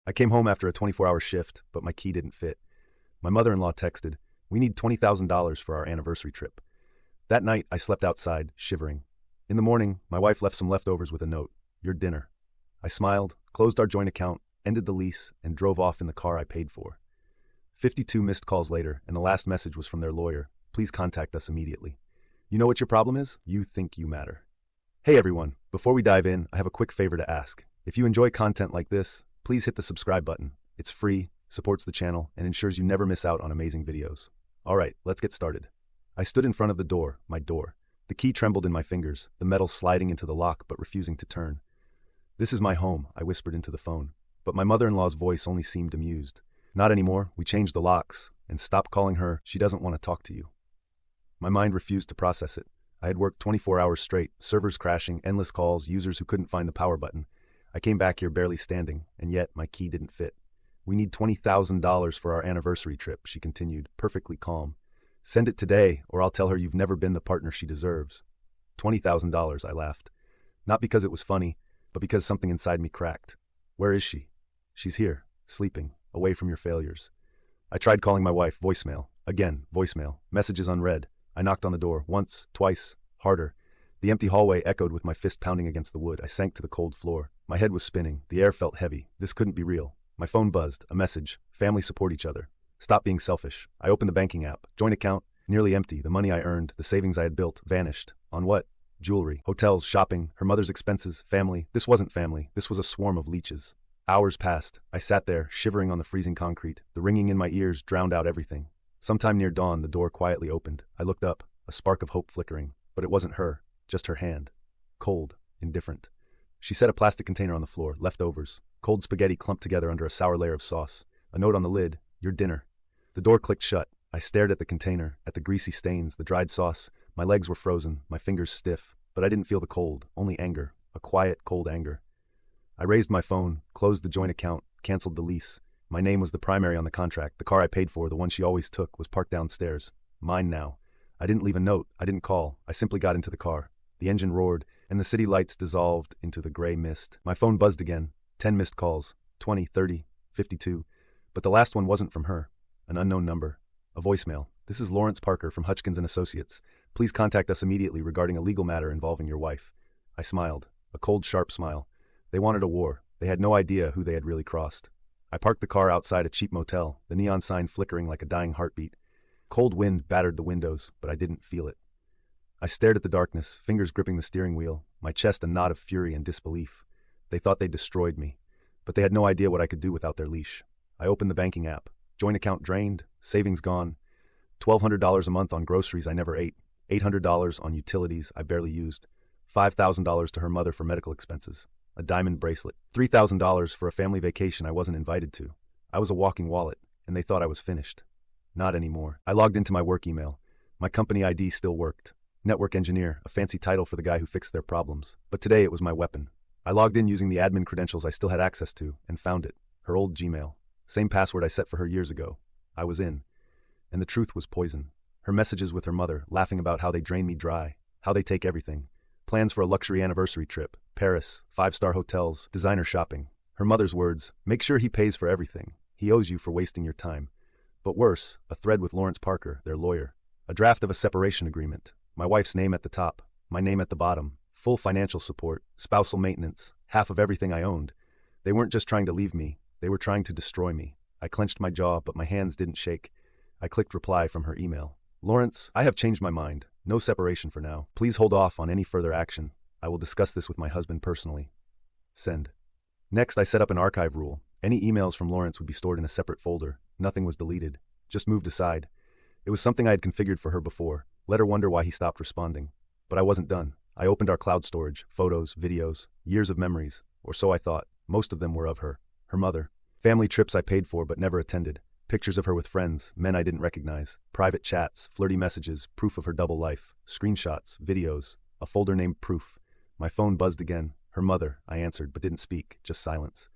I came home after a 24-hour shift, but my key didn't fit. My mother-in-law texted, "We need $20,000 for our anniversary trip." That night, I slept outside, shivering. In the morning, my wife left some leftovers with a note, "Your dinner." I smiled, closed our joint account, ended the lease, and drove off in the car I paid for. 52 missed calls later, and the last message was from their lawyer. "Please contact us immediately." You know what your problem is? You think you matter. Hey everyone, before we dive in, I have a quick favor to ask. If you enjoy content like this, please hit the subscribe button. It's free, supports the channel, and ensures you never miss out on amazing videos. Alright, let's get started. I stood in front of the door, my door. The key trembled in my fingers, the metal sliding into the lock but refusing to turn. "This is my home," I whispered into the phone. But my mother-in-law's voice only seemed amused. "Not anymore, we changed the locks, and stop calling her, she doesn't want to talk to you." My mind refused to process it. I had worked 24 hours straight, servers crashing, endless calls, users who couldn't find the power button. I came back here barely standing, and yet my key didn't fit. "We need $20,000 for our anniversary trip," she continued, perfectly calm. "Send it today, or I'll tell her you've never been the partner she deserves." $20,000, I laughed. Not because it was funny, but because something inside me cracked. Where is she? She's here, sleeping, away from your failures. I tried calling my wife, voicemail. Again, voicemail, messages unread. I knocked on the door, once, twice, harder. The empty hallway echoed with my fist pounding against the wood. I sank to the cold floor. My head was spinning. The air felt heavy. This couldn't be real. My phone buzzed. A message. "Family support each other. Stop being selfish." I opened the banking app. Joint account, nearly empty. The money I earned, the savings I had built, vanished. On what? Jewelry, hotels, shopping, her mother's expenses, family. This wasn't family. This was a swarm of leeches. Hours passed. I sat there, shivering on the freezing concrete. The ringing in my ears drowned out everything. Sometime near dawn, the door quietly opened. I looked up, a spark of hope flickering. But it wasn't her, just her hand. Cold, indifferent. She set a plastic container on the floor, leftovers. Cold spaghetti clumped together under a sour layer of sauce. A note on the lid, "Your dinner." The door clicked shut. I stared at the container, at the greasy stains, the dried sauce. My legs were frozen, my fingers stiff. But I didn't feel the cold, only anger. A quiet, cold anger. I raised my phone, closed the joint account, canceled the lease. My name was the primary on the contract. The car I paid for, the one she always took, was parked downstairs. Mine now. I didn't leave a note. I didn't call. I simply got into the car. The engine roared, and the city lights dissolved into the gray mist. My phone buzzed again. 10 missed calls. 20, 30, 52. But the last one wasn't from her. An unknown number. A voicemail. "This is Lawrence Parker from Hutchkins & Associates. Please contact us immediately regarding a legal matter involving your wife." I smiled. A cold, sharp smile. They wanted a war. They had no idea who they had really crossed. I parked the car outside a cheap motel, the neon sign flickering like a dying heartbeat. Cold wind battered the windows, but I didn't feel it. I stared at the darkness, fingers gripping the steering wheel, my chest a knot of fury and disbelief. They thought they'd destroyed me, but they had no idea what I could do without their leash. I opened the banking app. Joint account drained, savings gone. $1,200 a month on groceries I never ate. $800 on utilities I barely used. $5,000 to her mother for medical expenses. A diamond bracelet. $3,000 for a family vacation I wasn't invited to. I was a walking wallet, and they thought I was finished. Not anymore. I logged into my work email. My company ID still worked. Network engineer, a fancy title for the guy who fixed their problems. But today it was my weapon. I logged in using the admin credentials I still had access to, and found it. Her old Gmail. Same password I set for her years ago. I was in. And the truth was poison. Her messages with her mother, laughing about how they drain me dry, how they take everything. Plans for a luxury anniversary trip, Paris, 5-star hotels, designer shopping. Her mother's words, "Make sure he pays for everything. He owes you for wasting your time." But worse, a thread with Lawrence Parker, their lawyer. A draft of a separation agreement. My wife's name at the top, my name at the bottom. Full financial support, spousal maintenance, half of everything I owned. They weren't just trying to leave me, they were trying to destroy me. I clenched my jaw, but my hands didn't shake. I clicked reply from her email. "Lawrence, I have changed my mind. No separation for now. Please hold off on any further action. I will discuss this with my husband personally." Send. Next, I set up an archive rule. Any emails from Lawrence would be stored in a separate folder. Nothing was deleted, just moved aside. It was something I had configured for her before. Let her wonder why he stopped responding. But I wasn't done. I opened our cloud storage, photos, videos, years of memories, or so I thought. Most of them were of her, her mother. Family trips I paid for but never attended. Pictures of her with friends, men I didn't recognize, private chats, flirty messages, proof of her double life, screenshots, videos, a folder named Proof. My phone buzzed again. Her mother, I answered, but didn't speak, just silence.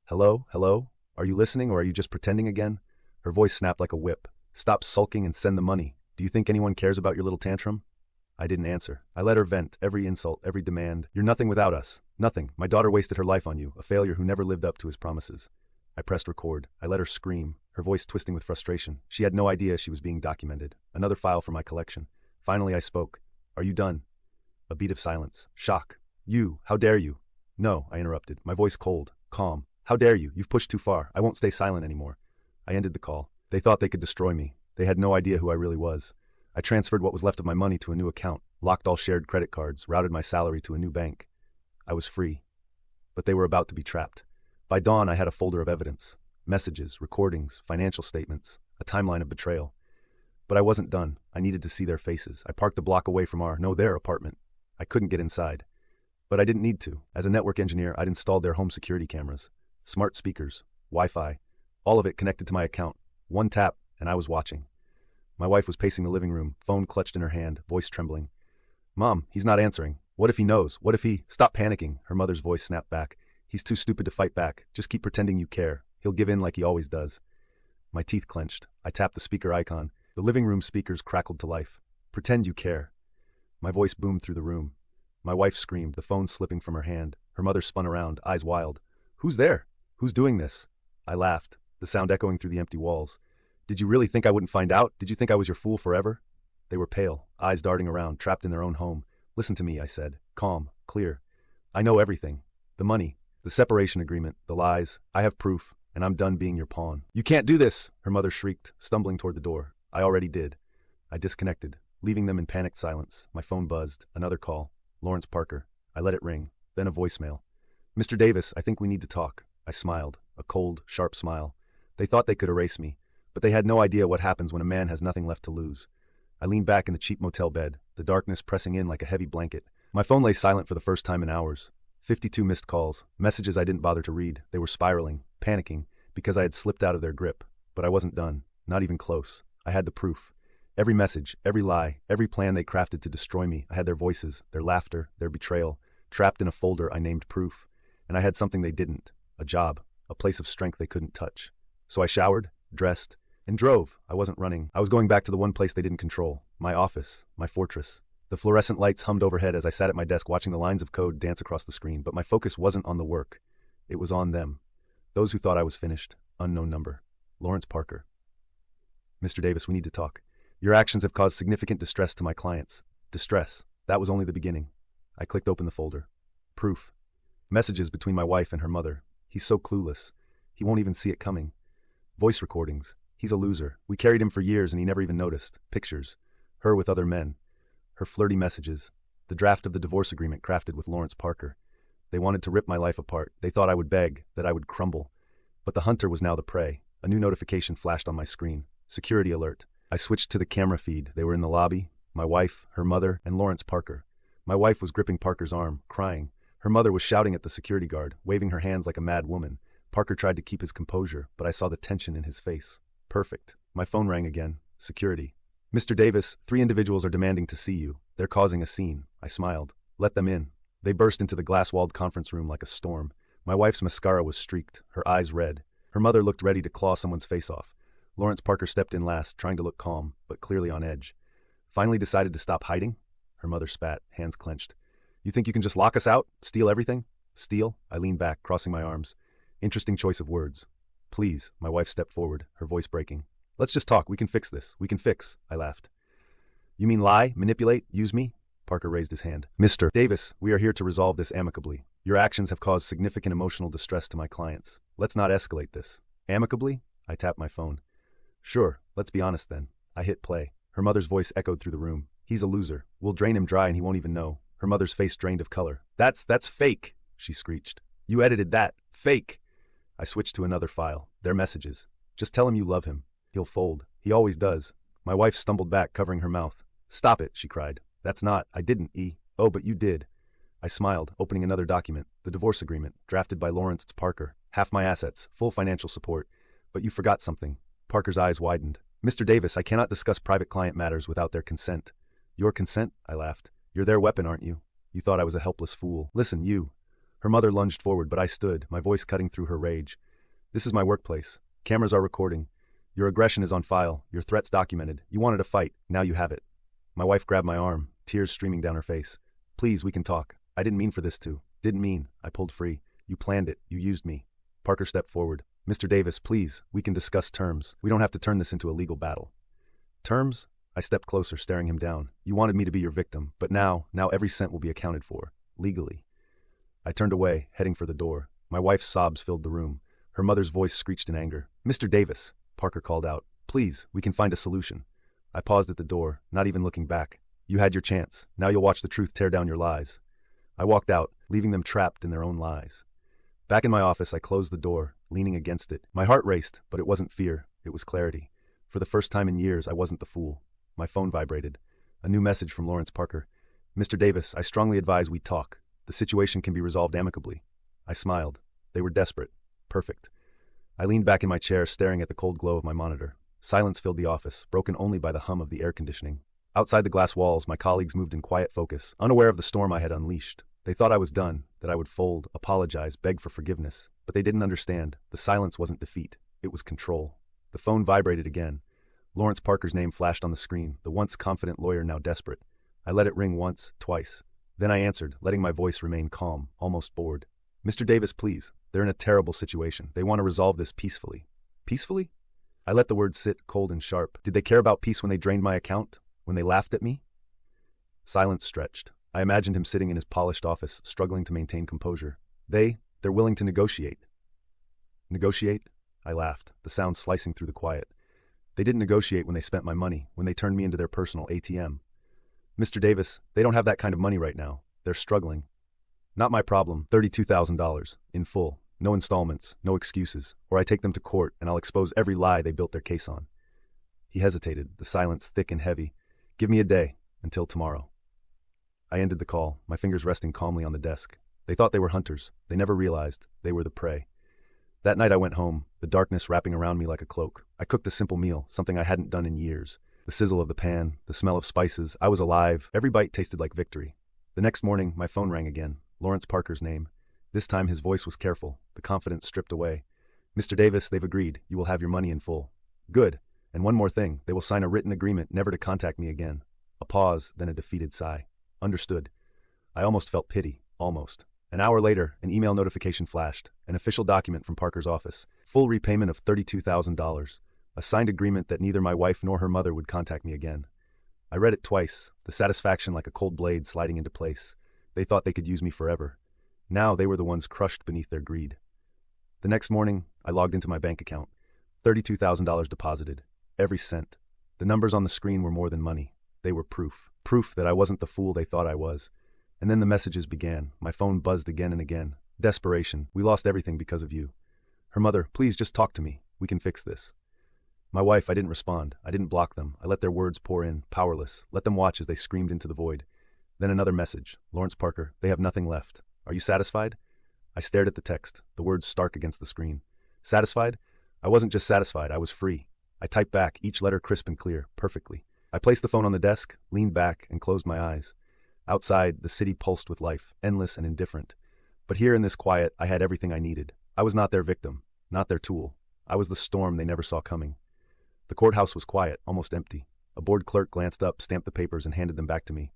"Hello? Hello? Are you listening or are you just pretending again?" Her voice snapped like a whip. "Stop sulking and send the money. Do you think anyone cares about your little tantrum?" I didn't answer. I let her vent, every insult, every demand. "You're nothing without us. Nothing. My daughter wasted her life on you, a failure who never lived up to his promises." I pressed record. I let her scream, her voice twisting with frustration. She had no idea she was being documented. Another file for my collection. Finally I spoke. Are you done? A beat of silence. Shock. You, how dare you? No, I interrupted, my voice cold, calm. How dare you? You've pushed too far. I won't stay silent anymore. I ended the call. They thought they could destroy me. They had no idea who I really was. I transferred what was left of my money to a new account, locked all shared credit cards, routed my salary to a new bank. I was free. But they were about to be trapped. By dawn, I had a folder of evidence. Messages, recordings, financial statements, a timeline of betrayal. But I wasn't done. I needed to see their faces. I parked a block away from their apartment. I couldn't get inside. But I didn't need to. As a network engineer, I'd installed their home security cameras, smart speakers, Wi-Fi, all of it connected to my account. One tap, and I was watching. My wife was pacing the living room, phone clutched in her hand, voice trembling. Mom, he's not answering. What if he knows? What if he— Stop panicking, her mother's voice snapped back. He's too stupid to fight back. Just keep pretending you care. He'll give in like he always does. My teeth clenched. I tapped the speaker icon. The living room speakers crackled to life. Pretend you care. My voice boomed through the room. My wife screamed, the phone slipping from her hand. Her mother spun around, eyes wild. Who's there? Who's doing this? I laughed, the sound echoing through the empty walls. Did you really think I wouldn't find out? Did you think I was your fool forever? They were pale, eyes darting around, trapped in their own home. Listen to me, I said, calm, clear. I know everything. The money, the separation agreement, the lies. I have proof, and I'm done being your pawn. You can't do this, her mother shrieked, stumbling toward the door. I already did. I disconnected, leaving them in panicked silence. My phone buzzed. Another call. Lawrence Parker. I let it ring, then a voicemail. Mr. Davis, I think we need to talk. I smiled, a cold, sharp smile. They thought they could erase me, but they had no idea what happens when a man has nothing left to lose. I leaned back in the cheap motel bed, the darkness pressing in like a heavy blanket. My phone lay silent for the first time in hours. 52 missed calls, messages I didn't bother to read. They were spiraling, panicking, because I had slipped out of their grip. But I wasn't done, not even close. I had the proof. Every message, every lie, every plan they crafted to destroy me, I had their voices, their laughter, their betrayal, trapped in a folder I named proof. And I had something they didn't, a job, a place of strength they couldn't touch. So I showered, dressed, and drove. I wasn't running. I was going back to the one place they didn't control, my office, my fortress. The fluorescent lights hummed overhead as I sat at my desk watching the lines of code dance across the screen, but my focus wasn't on the work. It was on them. Those who thought I was finished. Unknown number. Lawrence Parker. Mr. Davis, we need to talk. Your actions have caused significant distress to my clients. Distress. That was only the beginning. I clicked open the folder. Proof. Messages between my wife and her mother. He's so clueless. He won't even see it coming. Voice recordings. He's a loser. We carried him for years and he never even noticed. Pictures. Her with other men. Her flirty messages. The draft of the divorce agreement crafted with Lawrence Parker. They wanted to rip my life apart. They thought I would beg, that I would crumble. But the hunter was now the prey. A new notification flashed on my screen. Security alert. I switched to the camera feed. They were in the lobby. My wife, her mother, and Lawrence Parker. My wife was gripping Parker's arm, crying. Her mother was shouting at the security guard, waving her hands like a mad woman. Parker tried to keep his composure, but I saw the tension in his face. Perfect. My phone rang again. Security. Mr. Davis, 3 individuals are demanding to see you. They're causing a scene. I smiled. Let them in. They burst into the glass-walled conference room like a storm. My wife's mascara was streaked, her eyes red. Her mother looked ready to claw someone's face off. Lawrence Parker stepped in last, trying to look calm, but clearly on edge. Finally decided to stop hiding? Her mother spat, hands clenched. You think you can just lock us out? Steal everything? Steal? I leaned back, crossing my arms. Interesting choice of words. Please, my wife stepped forward, her voice breaking. Let's just talk. We can fix this. We can fix. I laughed. You mean lie, manipulate, use me? Parker raised his hand. Mr. Davis, we are here to resolve this amicably. Your actions have caused significant emotional distress to my clients. Let's not escalate this. Amicably? I tapped my phone. Sure, let's be honest then. I hit play. Her mother's voice echoed through the room. He's a loser. We'll drain him dry and he won't even know. Her mother's face drained of color. That's fake, she screeched. You edited that. Fake. I switched to another file. Their messages. Just tell him you love him. He'll fold. He always does. My wife stumbled back, covering her mouth. Stop it, she cried. That's not. I didn't, E. Oh, but you did. I smiled, opening another document. The divorce agreement, drafted by Lawrence Parker. Half my assets, full financial support. But you forgot something. Parker's eyes widened. Mr. Davis, I cannot discuss private client matters without their consent. Your consent? I laughed. You're their weapon, aren't you? You thought I was a helpless fool. Listen, you. Her mother lunged forward, but I stood, my voice cutting through her rage. This is my workplace. Cameras are recording. Your aggression is on file. Your threats documented. You wanted a fight. Now you have it. My wife grabbed my arm, tears streaming down her face. Please, we can talk. I didn't mean for this to. Didn't mean. I pulled free. You planned it. You used me. Parker stepped forward. Mr. Davis, please, we can discuss terms. We don't have to turn this into a legal battle. Terms? I stepped closer, staring him down. You wanted me to be your victim, but now every cent will be accounted for. Legally. I turned away, heading for the door. My wife's sobs filled the room. Her mother's voice screeched in anger. Mr. Davis, Parker called out. Please, we can find a solution. I paused at the door, not even looking back. You had your chance. Now you'll watch the truth tear down your lies. I walked out, leaving them trapped in their own lies. Back in my office, I closed the door, leaning against it. My heart raced, but it wasn't fear. It was clarity. For the first time in years, I wasn't the fool. My phone vibrated. A new message from Lawrence Parker. Mr. Davis, I strongly advise we talk. The situation can be resolved amicably. I smiled. They were desperate. Perfect. I leaned back in my chair, staring at the cold glow of my monitor. Silence filled the office, broken only by the hum of the air conditioning. Outside the glass walls, my colleagues moved in quiet focus, unaware of the storm I had unleashed. They thought I was done, that I would fold, apologize, beg for forgiveness. But they didn't understand. The silence wasn't defeat. It was control. The phone vibrated again. Lawrence Parker's name flashed on the screen, the once confident lawyer now desperate. I let it ring once, twice. Then I answered, letting my voice remain calm, almost bored. Mr. Davis, please. They're in a terrible situation. They want to resolve this peacefully. Peacefully? I let the words sit, cold and sharp. Did they care about peace when they drained my account? When they laughed at me? Silence stretched. I imagined him sitting in his polished office, struggling to maintain composure. They're willing to negotiate. Negotiate? I laughed, the sound slicing through the quiet. They didn't negotiate when they spent my money, when they turned me into their personal ATM. Mr. Davis, they don't have that kind of money right now. They're struggling. Not my problem. $32,000, in full. No installments, no excuses. Or I take them to court and I'll expose every lie they built their case on. He hesitated, the silence thick and heavy. Give me a day, until tomorrow. I ended the call, my fingers resting calmly on the desk. They thought they were hunters. They never realized they were the prey. That night I went home, the darkness wrapping around me like a cloak. I cooked a simple meal, something I hadn't done in years. The sizzle of the pan, the smell of spices. I was alive. Every bite tasted like victory. The next morning, my phone rang again. Lawrence Parker's name. This time his voice was careful, the confidence stripped away. Mr. Davis, they've agreed. You will have your money in full. Good. And one more thing. They will sign a written agreement never to contact me again. A pause, then a defeated sigh. Understood. I almost felt pity. Almost. An hour later, an email notification flashed. An official document from Parker's office. Full repayment of $32,000. A signed agreement that neither my wife nor her mother would contact me again. I read it twice, the satisfaction like a cold blade sliding into place. They thought they could use me forever. Now they were the ones crushed beneath their greed. The next morning, I logged into my bank account. $32,000 deposited. Every cent. The numbers on the screen were more than money. They were proof. Proof that I wasn't the fool they thought I was. And then the messages began. My phone buzzed again and again. Desperation. We lost everything because of you. Her mother, please just talk to me. We can fix this. My wife, I didn't respond. I didn't block them. I let their words pour in, powerless. Let them watch as they screamed into the void. Then another message. Lawrence Parker, they have nothing left. Are you satisfied? I stared at the text, the words stark against the screen. Satisfied? I wasn't just satisfied, I was free. I typed back, each letter crisp and clear, perfectly. I placed the phone on the desk, leaned back, and closed my eyes. Outside, the city pulsed with life, endless and indifferent. But here in this quiet, I had everything I needed. I was not their victim, not their tool. I was the storm they never saw coming. The courthouse was quiet, almost empty. A bored clerk glanced up, stamped the papers, and handed them back to me.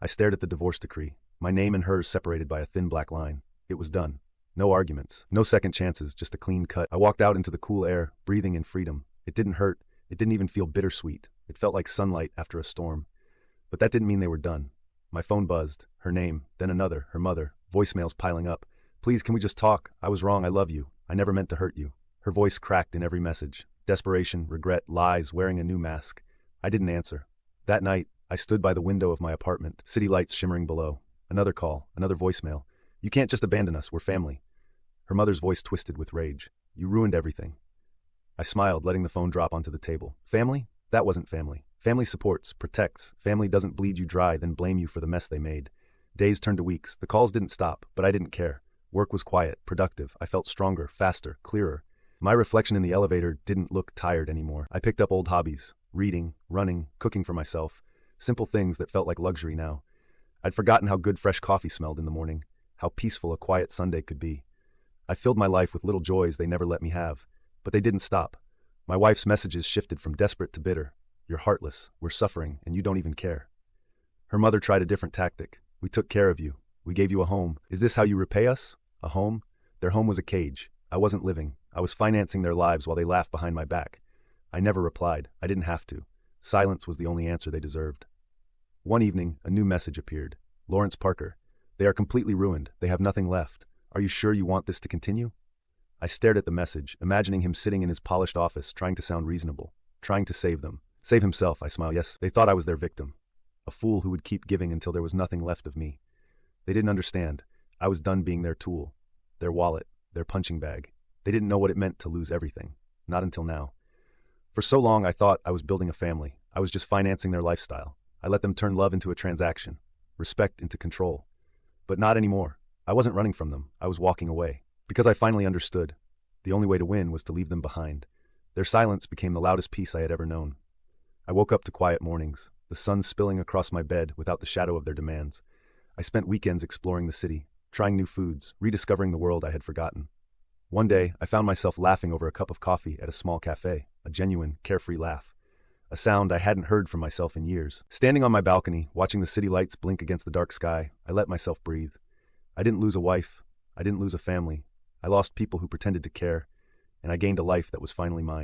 I stared at the divorce decree, my name and hers separated by a thin black line. It was done. No arguments, no second chances, just a clean cut. I walked out into the cool air, breathing in freedom. It didn't hurt. It didn't even feel bittersweet. It felt like sunlight after a storm. But that didn't mean they were done. My phone buzzed. Her name, then another, her mother, voicemails piling up. Please, can we just talk? I was wrong. I love you. I never meant to hurt you. Her voice cracked in every message. Desperation, regret, lies, wearing a new mask. I didn't answer. That night, I stood by the window of my apartment, city lights shimmering below. Another call, another voicemail. You can't just abandon us, we're family. Her mother's voice twisted with rage. You ruined everything. I smiled, letting the phone drop onto the table. Family? That wasn't family. Family supports, protects. Family doesn't bleed you dry, then blame you for the mess they made. Days turned to weeks. The calls didn't stop, but I didn't care. Work was quiet, productive. I felt stronger, faster, clearer. My reflection in the elevator didn't look tired anymore. I picked up old hobbies. Reading, running, cooking for myself. Simple things that felt like luxury now. I'd forgotten how good fresh coffee smelled in the morning, how peaceful a quiet Sunday could be. I filled my life with little joys they never let me have. But they didn't stop. My wife's messages shifted from desperate to bitter. You're heartless, we're suffering, and you don't even care. Her mother tried a different tactic. We took care of you. We gave you a home. Is this how you repay us? A home? Their home was a cage. I wasn't living. I was financing their lives while they laughed behind my back. I never replied. I didn't have to. Silence was the only answer they deserved. One evening, a new message appeared. Lawrence Parker. They are completely ruined. They have nothing left. Are you sure you want this to continue? I stared at the message, imagining him sitting in his polished office, trying to sound reasonable, trying to save them. Save himself, I smiled. Yes, they thought I was their victim. A fool who would keep giving until there was nothing left of me. They didn't understand. I was done being their tool, their wallet, their punching bag. They didn't know what it meant to lose everything. Not until now. For so long, I thought I was building a family. I was just financing their lifestyle. I let them turn love into a transaction, respect into control. But not anymore. I wasn't running from them. I was walking away. Because I finally understood. The only way to win was to leave them behind. Their silence became the loudest peace I had ever known. I woke up to quiet mornings, the sun spilling across my bed without the shadow of their demands. I spent weekends exploring the city, trying new foods, rediscovering the world I had forgotten. One day, I found myself laughing over a cup of coffee at a small cafe, a genuine, carefree laugh. A sound I hadn't heard from myself in years. Standing on my balcony, watching the city lights blink against the dark sky, I let myself breathe. I didn't lose a wife. I didn't lose a family. I lost people who pretended to care, and I gained a life that was finally mine.